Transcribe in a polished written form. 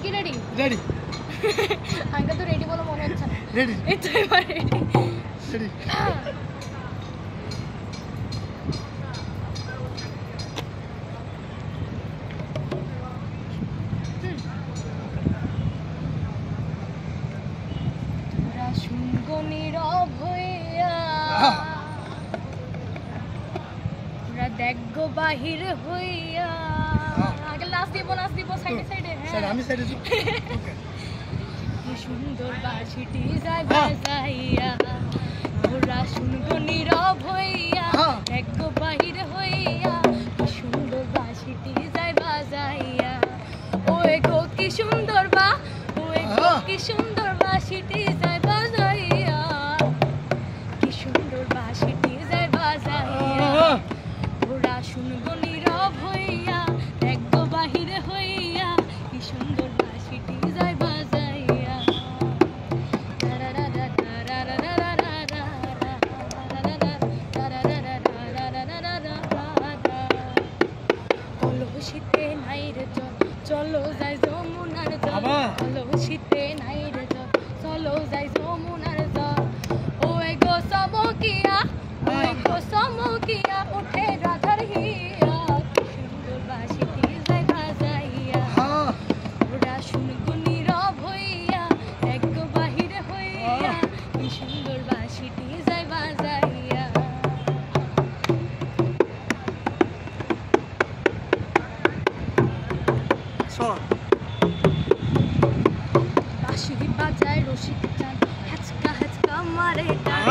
কি ready? Ready. আমাকে তো রেডি বলে মনে হচ্ছে না। রেডি। এই তো এবার রেডি। রেডি। তোরা শুনব নীরব হইয়া, তোরা দেখগো বাহির হইয়া। আগে নাচ দিব সাইডে সাইডে। স্যার আমি সাইডে যাব। কি সুন্দর বাঁশিটি যায় বাজাইয়া, তোরা শুনব নীরব হইয়া, দেখগো বাহির হইয়া। কি সুন্দর বাঁশিটি যায় বাজাইয়া, ওই গো কি সুন্দর ওই গো কি সুন্দর বাঁশিটি যায় বাজাইয়া, কি সুন্দর বাঁশিটি যায় বাজাইয়া। তোরা শুনব নীরব হইয়া, দেখগো বাহির হইয়া, কি সুন্দর বাঁশিটি যায় বাজাইয়া। কলসিতে নাই রে জল, চলো যাই যমুনার জল। কলসিতে নাই রে জল, চলো যাই যমুনার জল। ওই গো চমকিয়া, ওই গো চমকিয়া, উঠে রাধার হিয়া। কি সুন্দর বাঁশিটি যায় বাজাইয়া, ওরা শুনগো নীরব হইয়া, দেখগো বাহির হইয়া, কি সুন্দর বাঁশিটি যায় বাজাইয়া। বাঁশি বাজায় রসিক চাঁদ, হ্যাচকা হ্যাচকা মারে টান।